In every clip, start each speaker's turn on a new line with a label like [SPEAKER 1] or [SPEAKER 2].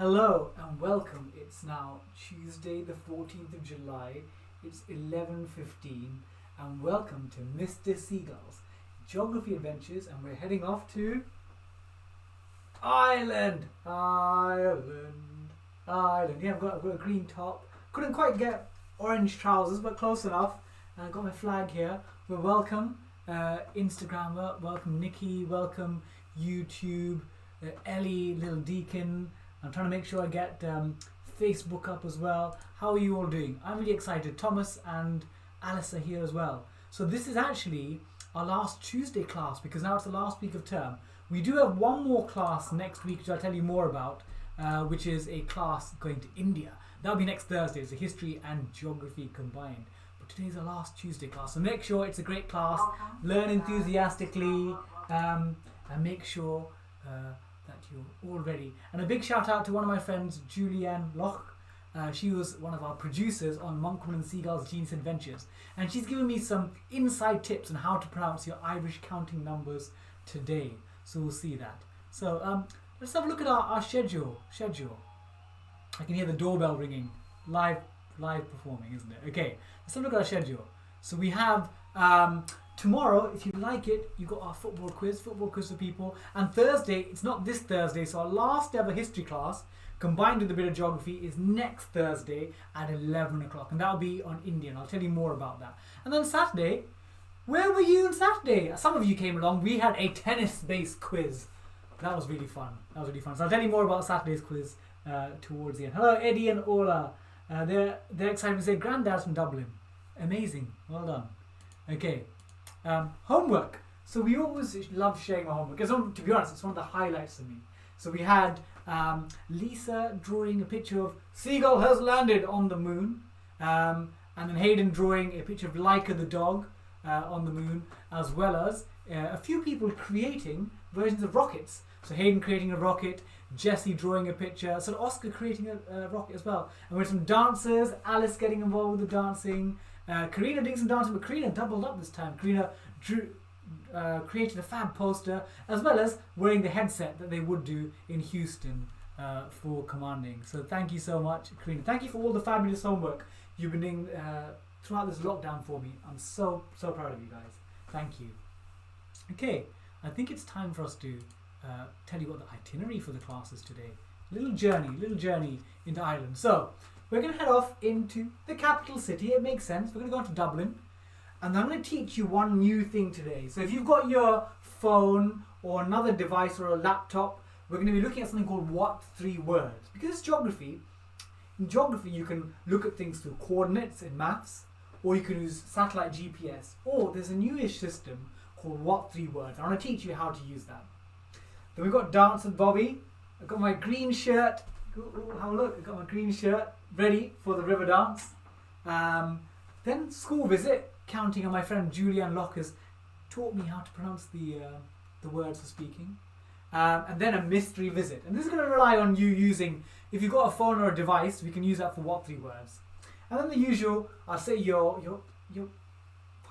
[SPEAKER 1] Hello and welcome. It's now Tuesday the 14th of July. It's 11:15 and welcome to Mr. Seagull's Geography Adventures, and we're heading off to Ireland. Yeah, I've got a green top. Couldn't quite get orange trousers, but close enough. And I've got my flag here. Well, welcome Instagrammer, welcome Nikki, welcome YouTube, Ellie, Little Deacon. I'm trying to make sure I get Facebook up as well. How are you all doing? I'm really excited. Thomas and Alice are here as well. So this is actually our last Tuesday class because now it's the last week of term. We do have one more class next week, which I'll tell you more about, which is a class going to India. That'll be next Thursday. It's a history and geography combined. But today's the last Tuesday class. So make sure it's a great class. Learn enthusiastically and make sure that you're all ready. And a big shout out to one of my friends, Julianne Loch. She was one of our producers on Monkman and Seagull's Genius Adventures, and she's given me some inside tips on how to pronounce your Irish counting numbers today. So we'll see that. So let's have a look at our schedule. I can hear the doorbell ringing. Live performing, isn't it? Okay, let's have a look at our schedule. So we have tomorrow, if you like it, you've got our football quiz for people. And Thursday, it's not this Thursday, so our last ever history class, combined with a bit of geography, is next Thursday at 11 o'clock. And that'll be on Indian. I'll tell you more about that. And then Saturday, where were you on Saturday? Some of you came along. We had a tennis-based quiz. That was really fun. So I'll tell you more about Saturday's quiz towards the end. Hello, Eddie and Ola. They're excited to say Granddad's from Dublin. Amazing. Well done. Okay. Homework. So we always love sharing our homework. Because to be honest, it's one of the highlights of me. So we had Lisa drawing a picture of Seagull has landed on the moon. And then Hayden drawing a picture of Laika the dog on the moon. As well as a few people creating versions of rockets. So Hayden creating a rocket, Jesse drawing a picture, so Oscar creating a rocket as well. And we had some dancers, Alice getting involved with the dancing, Karina doing some dancing, but Karina doubled up this time. Karina created a fab poster, as well as wearing the headset that they would do in Houston for commanding. So thank you so much, Karina. Thank you for all the fabulous homework you've been doing throughout this lockdown for me. I'm so proud of you guys. Thank you. Okay, I think it's time for us to tell you what the itinerary for the class is today. Little journey into Ireland. So we're going to head off into the capital city. It makes sense. We're going to go to Dublin, and I'm going to teach you one new thing today. So if you've got your phone or another device or a laptop, we're going to be looking at something called what three words. Because it's geography. In geography, you can look at things through coordinates in maths, or you can use satellite GPS, or there's a newish system called what three words. I want to teach you how to use that. Then we've got Dance with Bobby. I've got my green shirt. Have a look. I've got my green shirt ready for the Riverdance. Then school visit, counting, and my friend Julianne Loch has taught me how to pronounce the words for speaking. And then a mystery visit. And this is going to rely on you using, if you've got a phone or a device, we can use that for what three words. And then the usual, I'll say your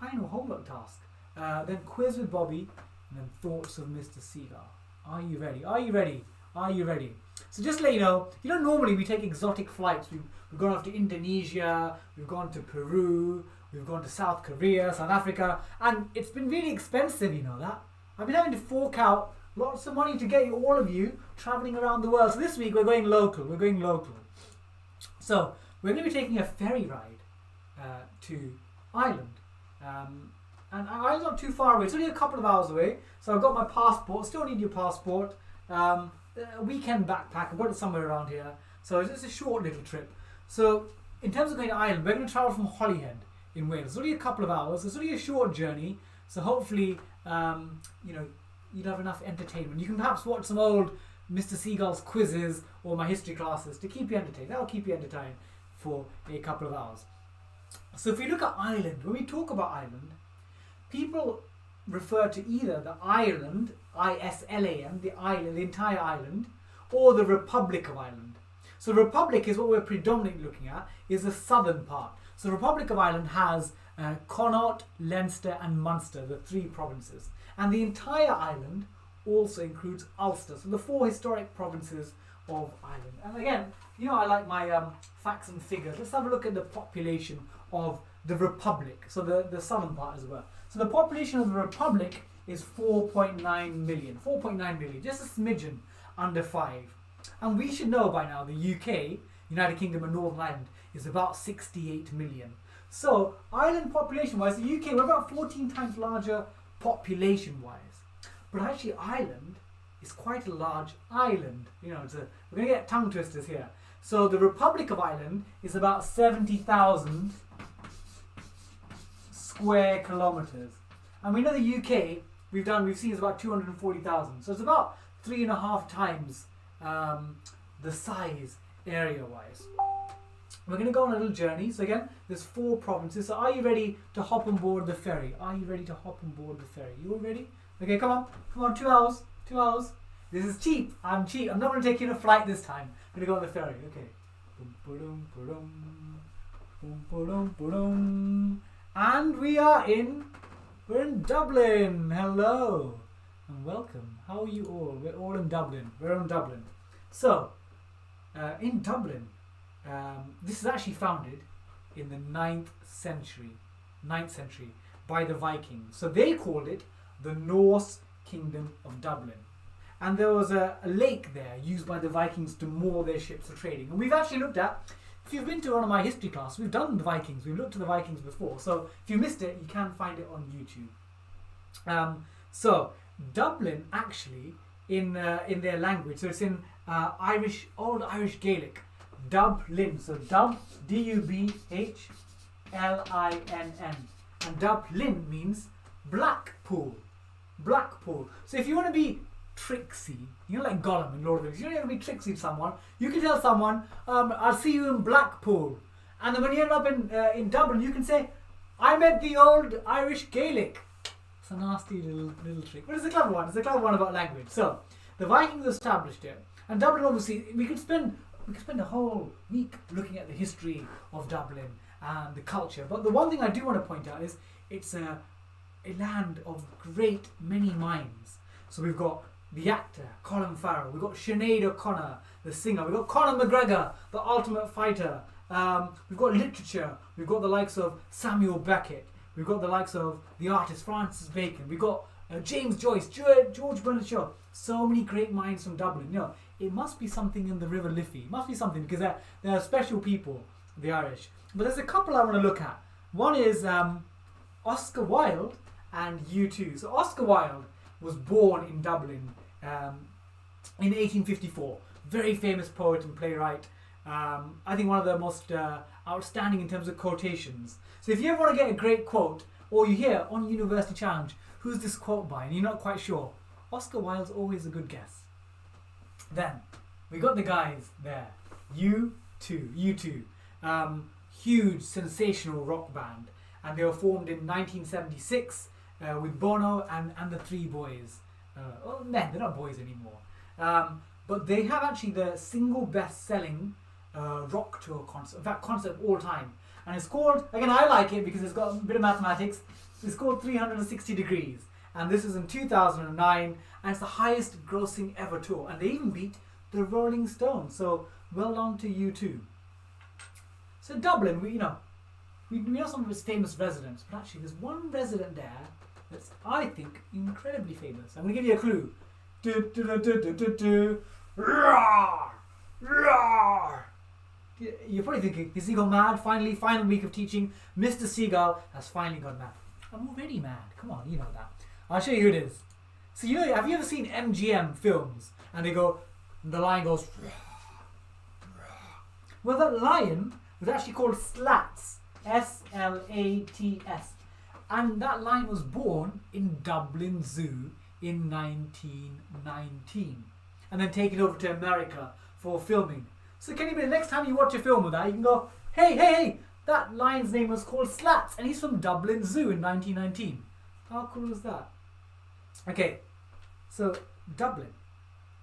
[SPEAKER 1] final homework task. Then quiz with Bobby, and then thoughts of Mr. Seagull. Are you ready? So just to let you know, normally we take exotic flights. We've gone off to Indonesia, we've gone to Peru, we've gone to South Korea, South Africa, and it's been really expensive, you know that. I've been having to fork out lots of money to get all of you travelling around the world. So this week we're going local. So we're going to be taking a ferry ride to Ireland. And Ireland's not too far away. It's only a couple of hours away. So I've got my passport. Still need your passport. A weekend backpack. I've got it somewhere around here. So it's just a short little trip. So in terms of going to Ireland, we're going to travel from Holyhead in Wales. It's only a couple of hours. It's only a short journey. So hopefully, you'd have enough entertainment. You can perhaps watch some old Mr. Seagull's quizzes or my history classes to keep you entertained. That'll keep you entertained for a couple of hours. So if we look at Ireland, when we talk about Ireland, people refer to either the Ireland, I-S-L-A-N, the island, the entire island, or the Republic of Ireland. So the Republic is what we're predominantly looking at, is the southern part. So the Republic of Ireland has Connaught, Leinster and Munster, the three provinces. And the entire island, also includes Ulster. So the 4 historic provinces of Ireland. And again, you know I like my facts and figures. Let's have a look at the population of the Republic. So the southern part as well. So the population of the Republic is 4.9 million. 4.9 million, just a smidgen under 5. And we should know by now the UK, United Kingdom and Northern Ireland, is about 68 million. So Ireland population-wise, the UK, we're about 14 times larger population-wise. But actually Ireland is quite a large island. You know, we're going to get tongue twisters here. So the Republic of Ireland is about 70,000 square kilometres. And we know the UK, we've seen is about 240,000. So it's about 3.5 times the size area-wise. We're going to go on a little journey. So again, there's 4 provinces. So are you ready to hop on board the ferry? Are you ready to hop on board the ferry? You all ready? Okay, come on, 2 hours. 2 hours. This is cheap. I'm cheap. I'm not going to take you on a flight this time. I'm going to go on the ferry. Okay. And we're in Dublin. Hello and welcome. How are you all? We're all in Dublin. We're in Dublin. So, in Dublin, this is actually founded in the 9th century by the Vikings. So they called it the Norse Kingdom of Dublin. And there was a lake there used by the Vikings to moor their ships for trading. And we've actually looked at, if you've been to one of my history classes, we've done the Vikings. We've looked at the Vikings before. So if you missed it, you can find it on YouTube. So Dublin actually, in their language, so it's in Old Irish Gaelic, Dublin. So Dubhlinn. And Dublin means Blackpool. So if you want to be tricksy, you know, like Gollum in Lord of the Rings, you don't want to be tricksy to someone, you can tell someone, I'll see you in Blackpool. And then when you end up in Dublin, you can say, I met the Old Irish Gaelic. It's a nasty little trick. But it's a clever one. It's a clever one about language. So the Vikings established it. And Dublin, obviously, we could spend a whole week looking at the history of Dublin and the culture. But the one thing I do want to point out is it's a land of great many mines. So we've got the actor, Colin Farrell. We've got Sinead O'Connor, the singer. We've got Conor McGregor, the ultimate fighter. We've got literature. We've got the likes of Samuel Beckett. We've got the likes of the artist Francis Bacon. We've got James Joyce, George Bernard Shaw. So many great minds from Dublin. You know, it must be something in the River Liffey. It must be something because they're special people, the Irish. But there's a couple I want to look at. One is Oscar Wilde and U2. So Oscar Wilde was born in Dublin in 1854. Very famous poet and playwright. I think one of the most outstanding in terms of quotations. So if you ever want to get a great quote, or you hear on University Challenge, who's this quote by, and you're not quite sure, Oscar Wilde's always a good guess. Then, we got the guys there. U2. Huge, sensational rock band. And they were formed in 1976 with Bono and the Three Boys. Men, they're not boys anymore. But they have actually the single best-selling rock tour concert, in fact, concert of all time. And it's called, again, I like it because it's got a bit of mathematics. It's called 360 Degrees. And this is in 2009. And it's the highest grossing ever tour. And they even beat the Rolling Stones. So, well done to U2. So Dublin, we know some of its famous residents. But actually, there's one resident there that's, I think, incredibly famous. I'm going to give you a clue. Roar! Roar! You're probably thinking, is he gone mad? Finally, final week of teaching. Mr. Seagull has finally gone mad. I'm already mad. Come on, you know that. I'll show you who it is. So, have you ever seen MGM films? And the lion goes, roar, roar. Well, that lion was actually called Slats. S-L-A-T-S. And that lion was born in Dublin Zoo in 1919. And then taken over to America for filming. So can you be the next time you watch a film with that, you can go, hey, that lion's name was called Slats and he's from Dublin Zoo in 1919. How cool is that? Okay, so Dublin.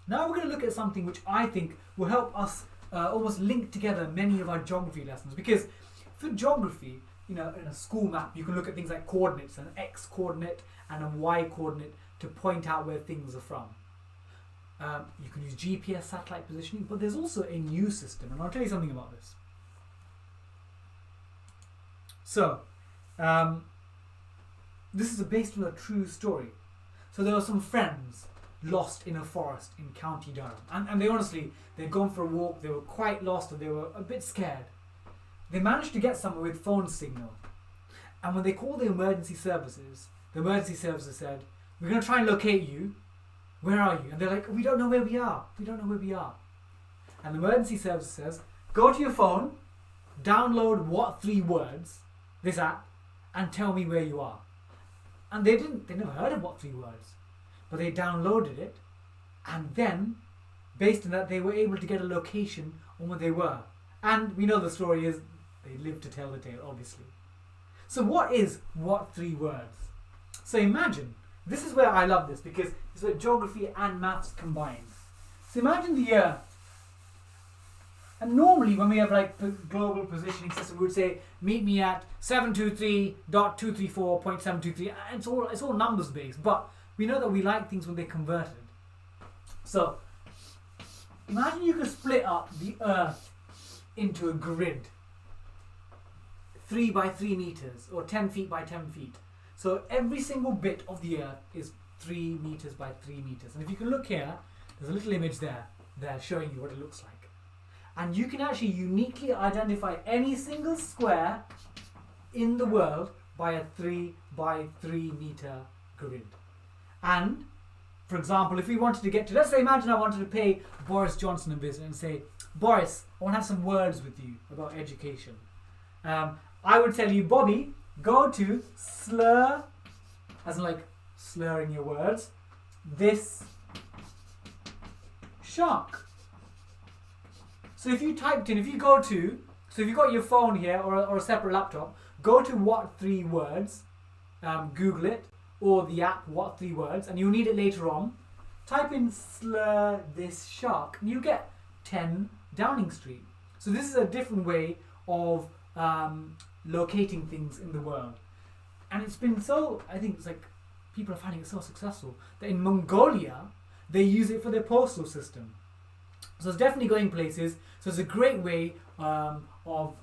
[SPEAKER 1] Now we're going to look at something which I think will help us almost link together many of our geography lessons. Because for geography, in a school map, you can look at things like coordinates, an X coordinate and a Y coordinate to point out where things are from. You can use GPS satellite positioning, but there's also a new system, and I'll tell you something about this. So, this is based on a true story. So there were some friends lost in a forest in County Durham, and they honestly, they'd gone for a walk, they were quite lost and they were a bit scared. They managed to get somewhere with phone signal, and when they called the emergency services said, "We're going to try and locate you. Where are you?" And they're like, "We don't know where we are. We don't know where we are." And the emergency service says, "Go to your phone, download What 3 Words, this app, and tell me where you are." And they never heard of What 3 Words, but they downloaded it, and then, based on that, they were able to get a location on where they were. And we know the story is they lived to tell the tale, obviously. So what is What 3 Words? So imagine, this is where I love this, because it's where geography and maths combined. So imagine the Earth. And normally when we have like the global positioning system, we would say, meet me at 723.234.723. And it's all numbers based, but we know that we like things when they're converted. So imagine you could split up the Earth into a grid, 3 by 3 meters or 10 feet by 10 feet. So every single bit of the Earth is 3 meters by 3 meters. And if you can look here, there's a little image there showing you what it looks like. And you can actually uniquely identify any single square in the world by a 3 by 3 meter grid. And, for example, if we wanted to get to, let's say, imagine I wanted to pay Boris Johnson a visit and say, "Boris, I want to have some words with you about education." I would tell you, "Bobby, go to slur," as in like slurring your words, "this shark." So if you typed in, if you got your phone here or a separate laptop, go to What 3 Words, Google it, or the app What 3 Words, and you'll need it later on. Type in "slur this shark," and you get 10 Downing Street. So this is a different way of locating things in the world. And it's been so, I think it's like, people are finding it so successful that in Mongolia, they use it for their postal system. So it's definitely going places. So it's a great way of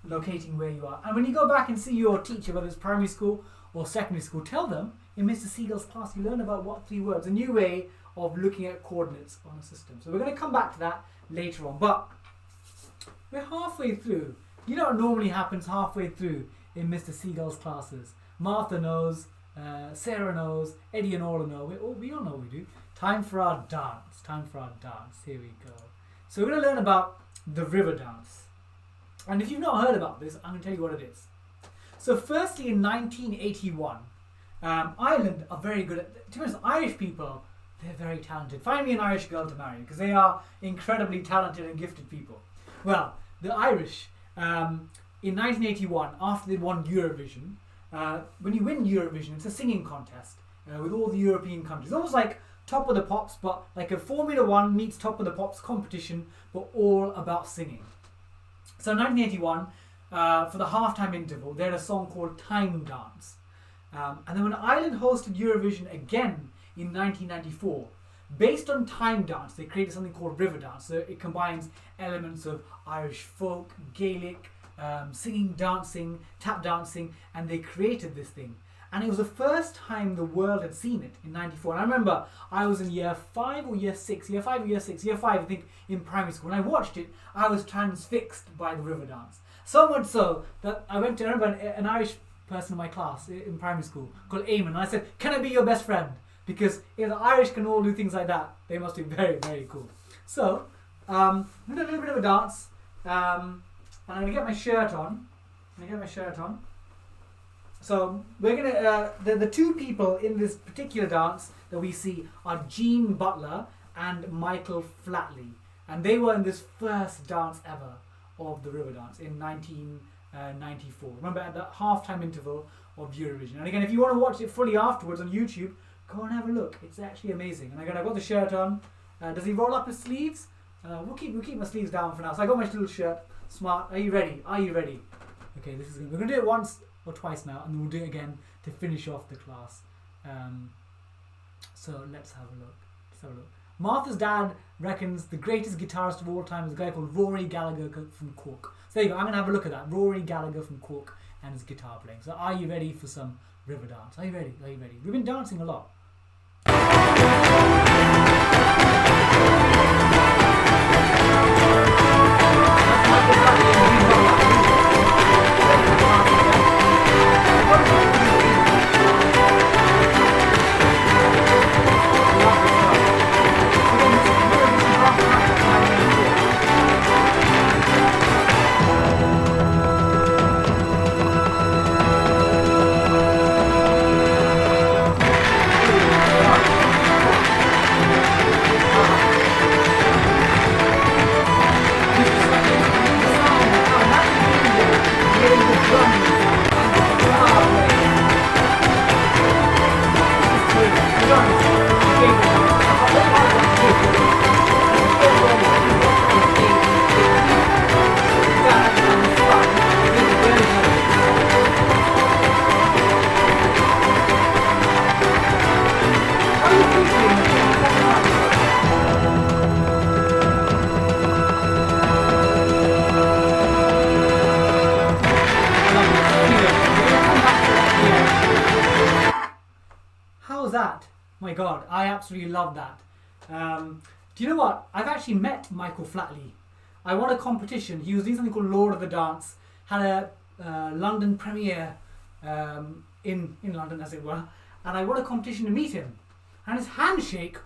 [SPEAKER 1] locating where you are. And when you go back and see your teacher, whether it's primary school or secondary school, tell them in Mr. Seagull's class you learn about What 3 Words, a new way of looking at coordinates on a system. So we're going to come back to that later on. But we're halfway through. You know what normally happens halfway through in Mr. Seagull's classes? Martha knows, Sarah knows, Eddie and Ola know. We all know we do. Time for our dance. Time for our dance. Here we go. So we're going to learn about the Riverdance. And if you've not heard about this, I'm going to tell you what it is. So firstly, in 1981, Ireland are very good at, to be honest, Irish people, they're very talented. Find me an Irish girl to marry, because they are incredibly talented and gifted people. Well, the Irish, in 1981, after they won Eurovision, when you win Eurovision, it's a singing contest with all the European countries. Almost like Top of the Pops, but like a Formula 1 meets Top of the Pops competition, but all about singing. So in 1981, for the halftime interval, they had a song called Time Dance. And then when Ireland hosted Eurovision again in 1994, based on Time Dance, they created something called Riverdance. So it combines elements of Irish folk, Gaelic, singing, dancing, tap dancing, and they created this thing. And it was the first time the world had seen it in 94. And I remember I was in year 5 or year 6, year 5 or year 6, year 5 I think in primary school. When I watched it, I was transfixed by the Riverdance. So much so that I remember an Irish person in my class in primary school called Eamon, and I said, "Can I be your best friend?" Because if the Irish can all do things like that, they must be very, very cool. So, I'm going to do a little bit of a dance. And I'm going to get my shirt on. So we're going to, the two people in this particular dance that we see are Jean Butler and Michael Flately. And they were in this first dance ever of the Riverdance in 1994. Remember, at the halftime interval of Eurovision. And again, if you want to watch it fully afterwards on YouTube, go and have a look. It's actually amazing. And again, I've got the shirt on. Does he roll up his sleeves? We'll keep my sleeves down for now. So I got my little shirt. Smart. Are you ready? Are you ready? Okay, we're going to do it once or twice now, and then we'll do it again to finish off the class. So let's have a look. Martha's dad reckons the greatest guitarist of all time is a guy called Rory Gallagher from Cork. So there you go. I'm going to have a look at that. Rory Gallagher from Cork and his guitar playing. So are you ready for some Riverdance? Are you ready? Are you ready? We've been dancing a lot. That? My God, I absolutely love that. Do you know what? I've actually met Michael Flately. I won a competition. He was doing something called Lord of the Dance. Had a London premiere in London, as it were. And I won a competition to meet him. And his handshake,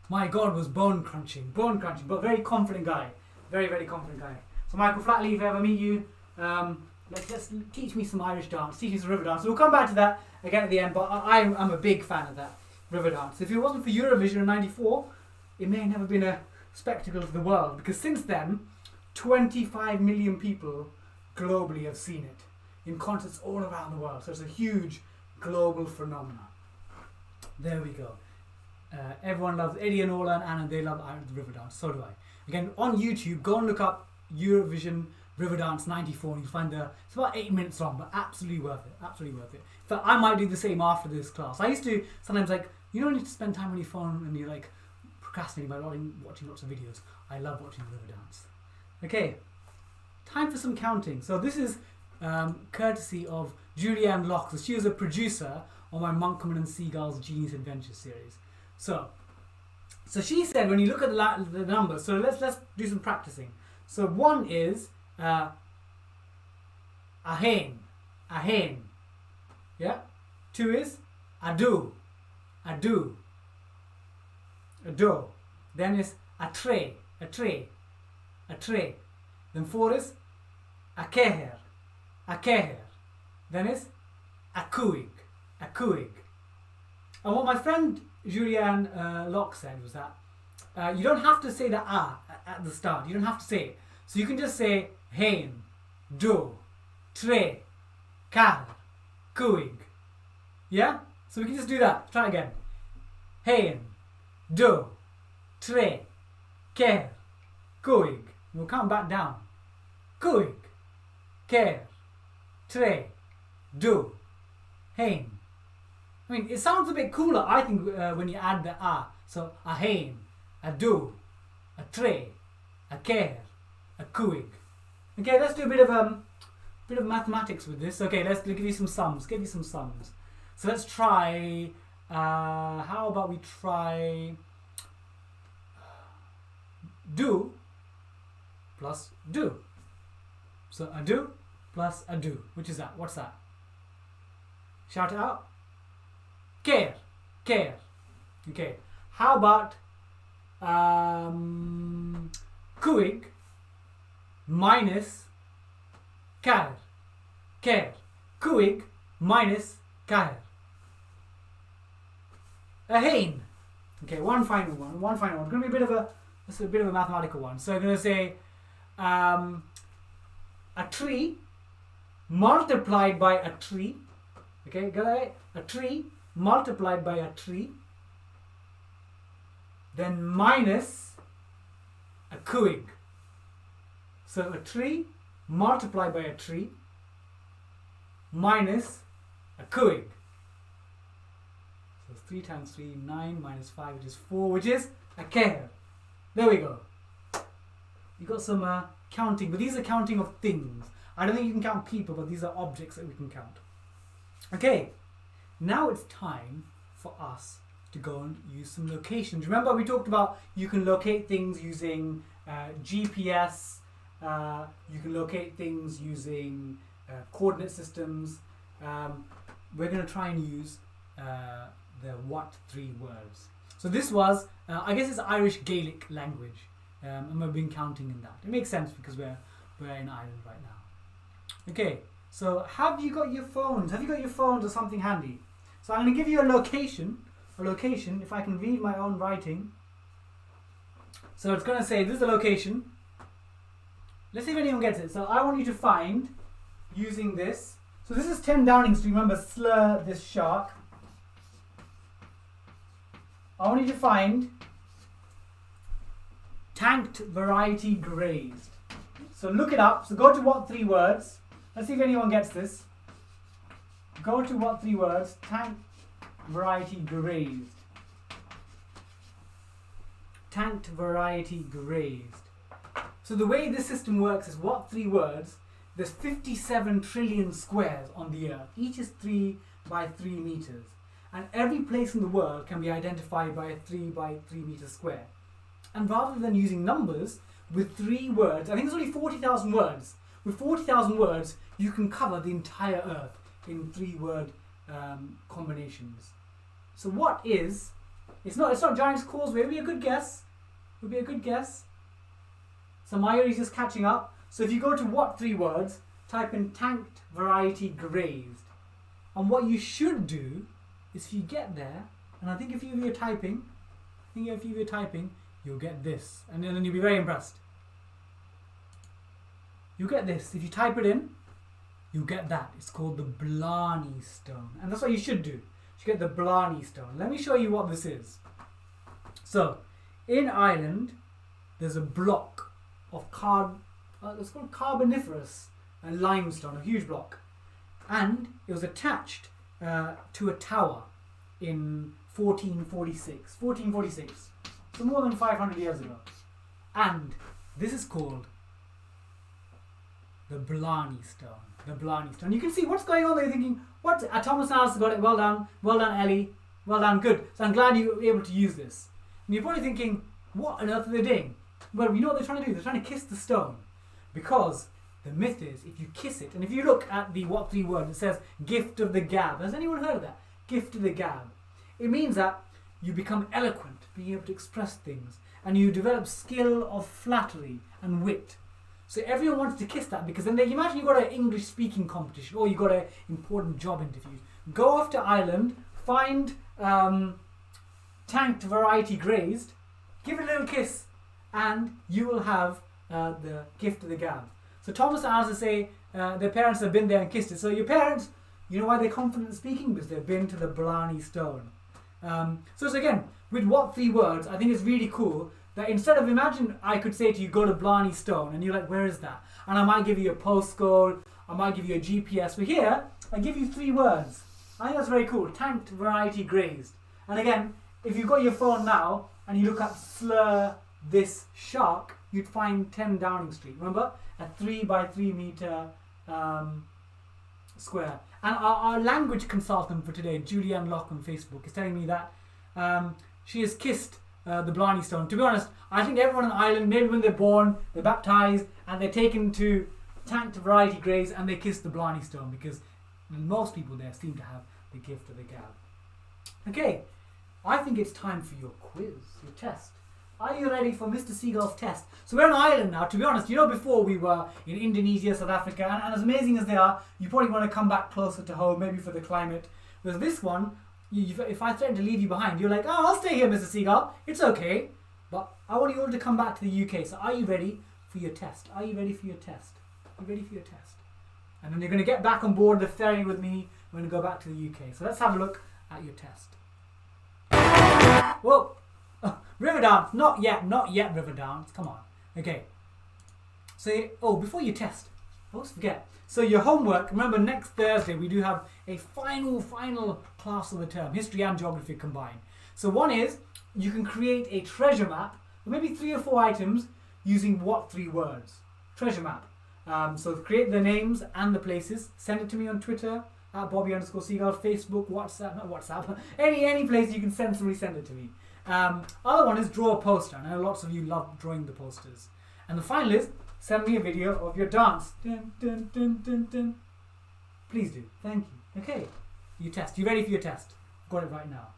[SPEAKER 1] my God, was bone crunching, but very confident guy. Very, very confident guy. So Michael Flately, if I ever meet you, let's teach me some Irish dance, teach me some Riverdance. So we'll come back to that again at the end, but I'm a big fan of that Riverdance. If it wasn't for Eurovision in '94, it may have never been a spectacle to the world, because since then, 25 million people globally have seen it in concerts all around the world. So it's a huge global phenomenon. There we go. Everyone loves Eddie and Ola and Anna. They love Riverdance. So do I. Again, on YouTube, go and look up Eurovision Riverdance '94 and you'll find it's about 8 minutes long, but absolutely worth it. Absolutely worth it. In fact, I might do the same after this class. I used to sometimes, like, you don't need to spend time on your phone and you're like procrastinating by watching lots of videos. I love watching Riverdance. Okay, time for some counting. So this is courtesy of Julianne Locke. So she was a producer on my Monkman and Seagull's Genius Adventure series. So she said, when you look at the numbers, so let's do some practicing. So one is a hen. Yeah. Two is a do. Then is a tray. Then four is a keher. Then is a cooig. And what my friend Julianne Locke said was that you don't have to say the a at the start. You don't have to say it. So you can just say hen, do, tre, kar, cooig. Yeah? So we can just do that. Try it again. Hen, do, tre, ker, cooig. We'll count back down. Cooig, ker, tre, do, hen. I mean, it sounds a bit cooler, I think, when you add the a. So a hen, a do, a tre, a ker, a cooig. Okay, let's do a bit of mathematics with this. Okay, let's give you some sums. So let's try. How about we try do plus do. So a do plus a do. Which is that? What's that? Shout it out. Care. Okay. How about cooig minus care. Cooig minus care. A hen. Okay, one final one. It's going to be a bit of a mathematical one. So I'm going to say a tree multiplied by a tree. Okay, got it? A tree multiplied by a tree. Then minus a cooig. So a tree multiplied by a tree minus a cooig. So 3 times 3, 9 minus 5, which is 4, which is a cave. There we go. You got some counting, but these are counting of things. I don't think you can count people, but these are objects that we can count. Okay, now it's time for us to go and use some locations. Remember we talked about you can locate things using GPS, you can locate things using coordinate systems. We're going to try and use the what 3 words. So this was, I guess it's Irish Gaelic language, and we've been counting in that. It makes sense because we're in Ireland right now. Okay, so have you got your phones? Have you got your phones or something handy? So I'm going to give you a location, if I can read my own writing. So it's going to say, this is the location. Let's see if anyone gets it. So I want you to find, using this. So this is 10 Downing Street. Remember, slur this shark. I want you to find tanked variety grazed. So look it up. So go to what 3 words. Let's see if anyone gets this. Go to what 3 words. Tanked variety grazed. Tanked variety grazed. So the way this system works is what 3 words. There's 57 trillion squares on the earth. Each is 3 by 3 meters. And every place in the world can be identified by a 3 by 3 meter square. And rather than using numbers, with 3 words, I think there's only 40,000 words. With 40,000 words, you can cover the entire earth in 3-word combinations. So what is, it's not Giant's Causeway, it would be a good guess. It would be a good guess. So my ear is just catching up. So if you go to what 3 words, type in tanked variety grazed. And what you should do is if you get there, and I think if you're typing, you'll get this. And then you'll be very impressed. You'll get this. If you type it in, you'll get that. It's called the Blarney Stone. And that's what you should do. You should get the Blarney Stone. Let me show you what this is. So, in Ireland, there's a block of it's called Carboniferous limestone, a huge block. And it was attached to a tower in 1446. So more than 500 years ago. And this is called the Blarney Stone. The Blarney Stone. You can see what's going on there. You're thinking, what? Thomas Alice got it. Well done. Well done, Ellie. Well done. Good. So I'm glad you were able to use this. And you're probably thinking, what on earth are they doing? Well, you know what they're trying to do? They're trying to kiss the stone. Because the myth is, if you kiss it, and if you look at the what 3 words, it says gift of the gab. Has anyone heard of that? Gift of the gab. It means that you become eloquent, being able to express things, and you develop skill of flattery and wit. So everyone wants to kiss that because then imagine you've got an English speaking competition or you've got an important job interview. Go off to Ireland, find tanked variety grazed, give it a little kiss, and you will have the gift of the gab. So Thomas and Alice say their parents have been there and kissed it. So your parents, you know why they're confident in speaking? Because they've been to the Blarney Stone. So again, with what 3 words, I think it's really cool that instead of, imagine I could say to you, go to Blarney Stone, and you're like, where is that? And I might give you a postcode, I might give you a GPS. But here, I give you 3 words. I think that's very cool. Tanked variety grazed. And again, if you've got your phone now, and you look up slur this shark, you'd find 10 Downing Street. Remember? A 3 by 3 meter square. And our language consultant for today, Julianne Locke on Facebook, is telling me that she has kissed the Blarney Stone. To be honest, I think everyone in Ireland, maybe when they're born, they're baptised and they're taken to tanked variety grazed and they kiss the Blarney Stone because most people there seem to have the gift of the gab. Okay, I think it's time for your quiz, your test. Are you ready for Mr. Seagull's test? So we're in Ireland now. To be honest, you know, before we were in Indonesia, South Africa, and as amazing as they are, you probably want to come back closer to home, maybe for the climate. Whereas this one, if I threaten to leave you behind, you're like, oh, I'll stay here, Mr. Seagull. It's okay. But I want you all to come back to the UK. So are you ready for your test? Are you ready for your test? Are you ready for your test? And then you're going to get back on board the ferry with me. We're going to go back to the UK. So let's have a look at your test. Whoa. Riverdance, not yet Riverdance, come on. Okay. So, before you test, always forget. So your homework, remember next Thursday we do have a final class of the term, history and geography combined. So one is, you can create a treasure map, or maybe 3 or 4 items, using what 3 words? Treasure map. So create the names and the places, send it to me on Twitter, at Bobby_Seagull, Facebook, WhatsApp, not WhatsApp, any place you can send it to me. Other one is draw a poster. I know lots of you love drawing the posters. And the final is, send me a video of your dance. Dun, dun, dun, dun, dun. Please do. Thank you. Okay. You test. You ready for your test? Got it right now.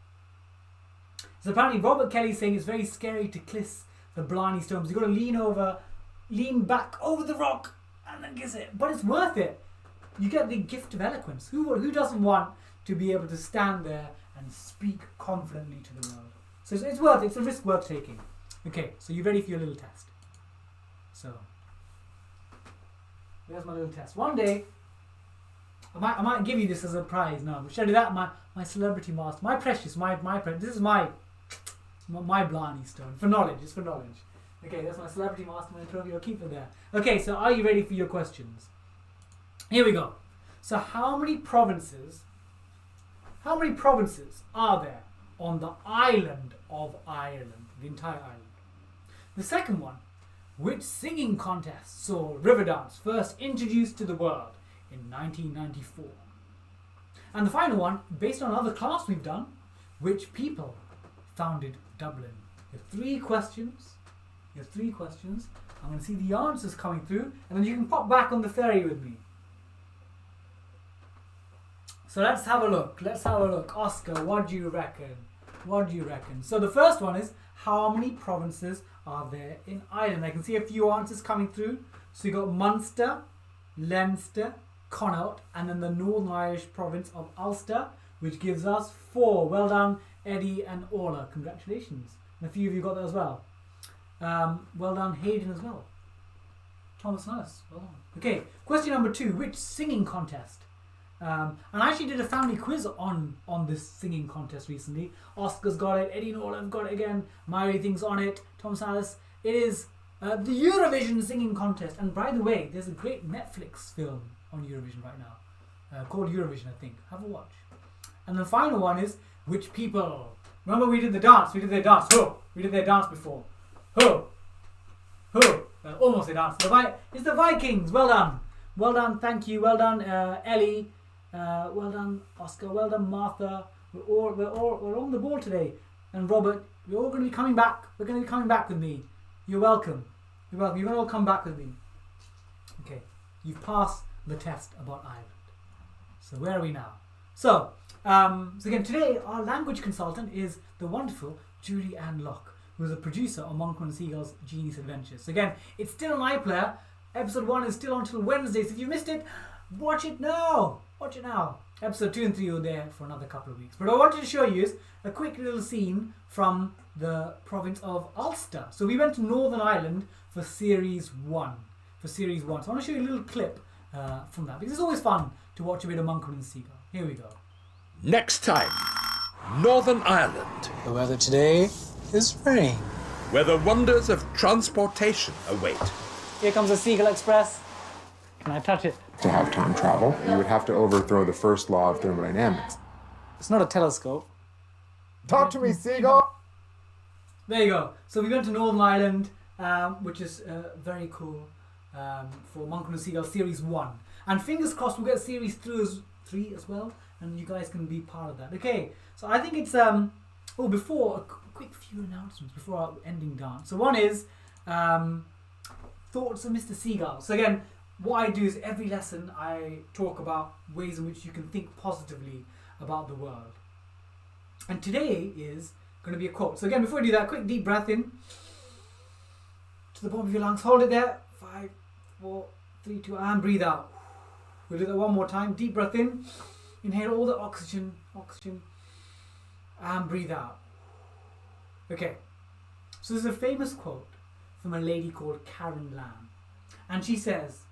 [SPEAKER 1] So apparently Robert Kelly's saying it's very scary to kiss the Blarney Stones. You've got to lean back over the rock and then kiss it. But it's worth it. You get the gift of eloquence. Who doesn't want to be able to stand there and speak confidently to the world? So it's worth it. It's a risk worth taking. Okay, so you ready for your little test? So, there's my little test. One day, I might give you this as a prize. No, should I do that? My celebrity master, my precious, this is my Blarney Stone for knowledge. It's for knowledge. Okay, that's my celebrity master, my trophy. I'll keep it there. Okay, so are you ready for your questions? Here we go. So how many provinces are there on the island of Ireland, the entire island? The second one, which singing contest saw Riverdance first introduced to the world in 1994? And the final one, based on other class we've done, which people founded Dublin? You have 3 questions. I'm going to see the answers coming through, and then you can pop back on the ferry with me. So let's have a look. Oscar, what do you reckon? So the first one is, how many provinces are there in Ireland? I can see a few answers coming through. So you got Munster, Leinster, Connaught, and then the Northern Irish province of Ulster, which gives us 4. Well done, Eddie and Orla. Congratulations. And a few of you got that as well. Well done, Hayden as well. Thomas Nurse. Well done. Okay, question number 2. Which singing contest? And I actually did a family quiz on this singing contest recently. Oscar's got it, Eddie and Orla have got it again, Myri thinks on it, Thomas Alice. It is the Eurovision singing contest. And by the way, there's a great Netflix film on Eurovision right now, called Eurovision, I think. Have a watch. And the final one is, which people? Remember we did the dance. We did their dance. We did their dance before. Almost a dance. It's the Vikings. Well done. Thank you. Well done, Ellie. Well done, Oscar. Well done, Martha. We're on the ball today. And Robert, we're all going to be coming back. We're going to be coming back with me. You're welcome. You're going to all come back with me. Okay, you've passed the test about Ireland. So where are we now? So again, today our language consultant is the wonderful Julie Ann Locke, who is a producer on Monkman and Seagull's Genius Adventures. So again, it's still on iPlayer. Episode 1 is still on until Wednesday. So if you missed it, watch it now. Episode 2 and 3 are there for another couple of weeks. But what I wanted to show you is a quick little scene from the province of Ulster. So we went to Northern Ireland for Series 1. So I want to show you a little clip from that, because it's always fun to watch a bit of Monkman and Seagull. Here we go.
[SPEAKER 2] Next time, Northern Ireland.
[SPEAKER 3] The weather today is rain.
[SPEAKER 2] Where the wonders of transportation await.
[SPEAKER 1] Here comes the Seagull Express. Can I touch it?
[SPEAKER 4] To have time travel, you would have to overthrow the first law of thermodynamics.
[SPEAKER 1] It's not a telescope.
[SPEAKER 4] Talk to me, Seagull!
[SPEAKER 1] There you go. So we went to Northern Ireland, which is very cool for Monkman and Seagull Series 1. And fingers crossed we'll get Series 3 as well, and you guys can be part of that. Okay, so I think it's... before, a quick few announcements before our ending dance. So one is thoughts of Mr. Seagull. So again, what I do is every lesson I talk about ways in which you can think positively about the world. And today is going to be a quote. So again, before we do that, quick deep breath in to the bottom of your lungs. Hold it there. 5, 4, 3, 2, and breathe out. We'll do that one more time. Deep breath in. Inhale all the oxygen, and breathe out. Okay. So there's a famous quote from a lady called Karen Lamb. And she says,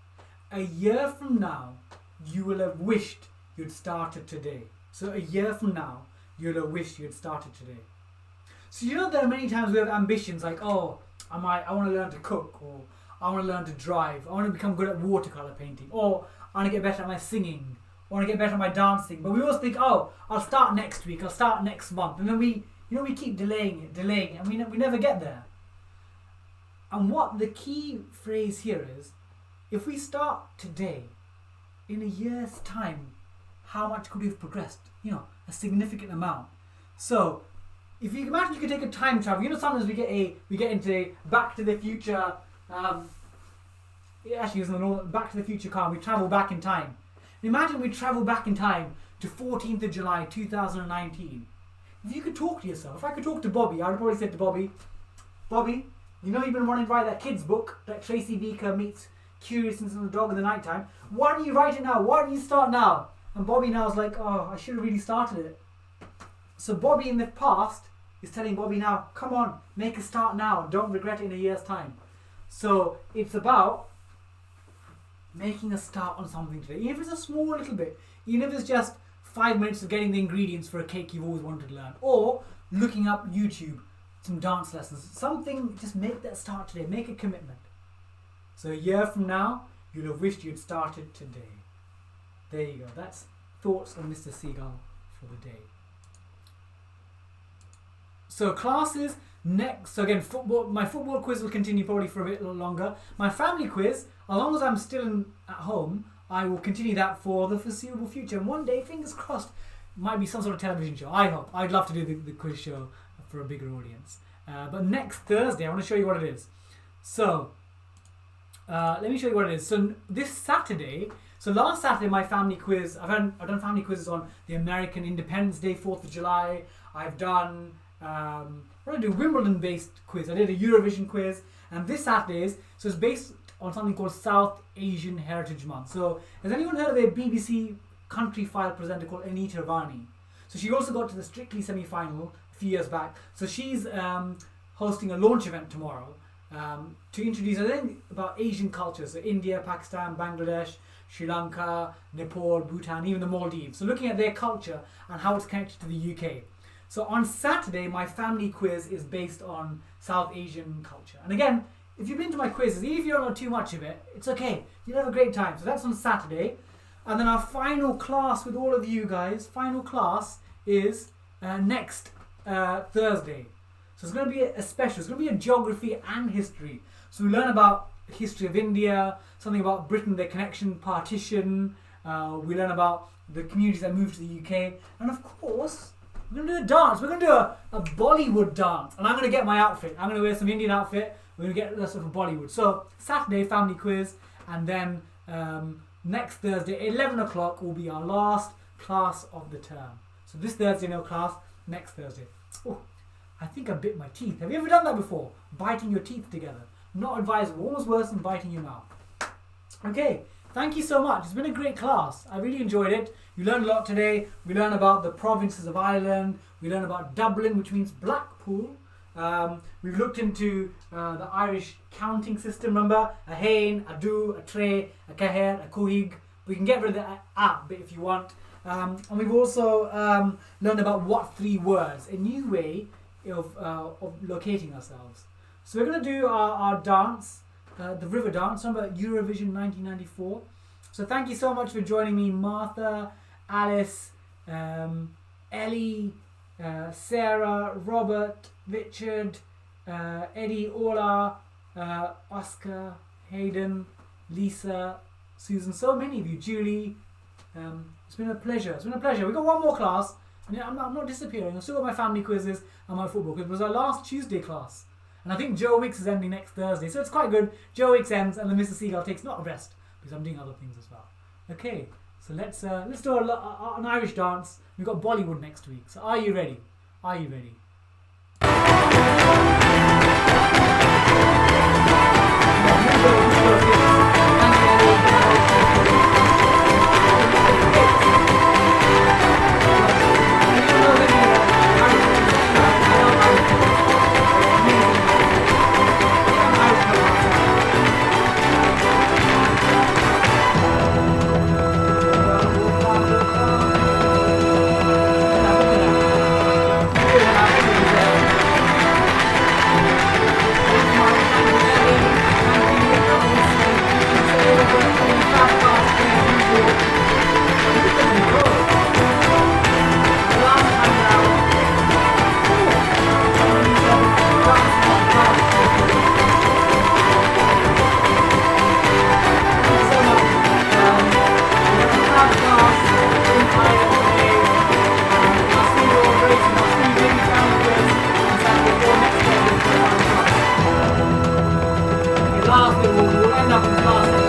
[SPEAKER 1] "A year from now, you will have wished you'd started today." So a year from now, you'll have wished you'd started today. So you know there are many times we have ambitions like, oh, I want to learn to cook, or I want to learn to drive. I want to become good at watercolor painting. Or I want to get better at my singing. Or I want to get better at my dancing. But we always think, oh, I'll start next week. I'll start next month. And then we keep delaying it, and we never get there. And what the key phrase here is, if we start today, in a year's time, how much could we have progressed? A significant amount. So, if you imagine you could take a time travel, sometimes we get into Back to the Future. Actually, it's an Back to the Future car. We travel back in time. Imagine we travel back in time to 14th of July 2019. If you could talk to yourself, if I could talk to Bobby, I would probably say to Bobby, you've been wanting to write that kid's book that Tracy Beaker meets Curiousness and the Dog in the Nighttime. Why don't you write it now? Why don't you start now? And Bobby now is like, oh, I should have really started it. So Bobby in the past is telling Bobby now, come on, make a start now. Don't regret it in a year's time. So it's about making a start on something today. Even if it's a small little bit. Even if it's just 5 minutes of getting the ingredients for a cake you've always wanted to learn. Or looking up YouTube, some dance lessons. Something, just make that start today. Make a commitment. So a year from now, you'll have wished you'd started today. There you go. That's thoughts on Mr. Seagull for the day. So classes next. So again, my football quiz will continue probably for a bit longer. My family quiz, as long as I'm still at home, I will continue that for the foreseeable future. And one day, fingers crossed, might be some sort of television show. I hope. I'd love to do the quiz show for a bigger audience. But next Thursday, I want to show you what it is. So let me show you what it is. So this Saturday. So last Saturday, my family quiz. I've done family quizzes on the American Independence Day, 4th of July. I've done Wimbledon-based quiz. I did a Eurovision quiz, and this Saturday so it's based on something called South Asian Heritage Month. So has anyone heard of a BBC country file presenter called Anita Varney? So she also got to the Strictly semi-final a few years back. So she's hosting a launch event tomorrow to introduce, I think, about Asian cultures. So India, Pakistan, Bangladesh, Sri Lanka, Nepal, Bhutan, even the Maldives. So looking at their culture and how it's connected to the UK. So on Saturday, my family quiz is based on South Asian culture. And again, if you've been to my quizzes, even if you don't know too much of it, it's okay. You'll have a great time. So that's on Saturday. And then our final class with all of you guys, final class is next Thursday. So it's going to be a special. It's going to be a geography and history. So we learn about the history of India, something about Britain, their connection, partition. We learn about the communities that moved to the UK. And of course, we're going to do a dance. We're going to do a Bollywood dance. And I'm going to get my outfit. I'm going to wear some Indian outfit. We're going to get the stuff of Bollywood. So Saturday, family quiz. And then next Thursday, 11 o'clock, will be our last class of the term. So this Thursday, no class. Next Thursday. Oh, I think I bit my teeth. Have you ever done that before? Biting your teeth together. Not advisable. Almost worse than biting your mouth. Okay. Thank you so much. It's been a great class. I really enjoyed it. You learned a lot today. We learned about the provinces of Ireland. We learned about Dublin, which means Blackpool. We've looked into the Irish counting system. Remember? A hain, a do, a tre, a caher, a cohig. We can get rid of the a bit if you want. And we've also learned about what 3 words. A new way of locating ourselves. So we're going to do our dance. The Riverdance, remember Eurovision 1994. So thank you so much for joining me, Martha, Alice, Ellie, Sarah, Robert, Richard, Eddie, Ola, Oscar, Hayden, Lisa, Susan, so many of you, Julie. It's been a pleasure. It's been a pleasure. We've got one more class. And I'm not disappearing. I've still got my family quizzes and my football quiz. It was our last Tuesday class. And I think Joe Wicks is ending next Thursday. So it's quite good. Joe Wicks ends and then Mr. Seagull takes not a rest because I'm doing other things as well. Okay, so let's do an Irish dance. We've got Bollywood next week. So are you ready? Are you ready? half it will end up in the last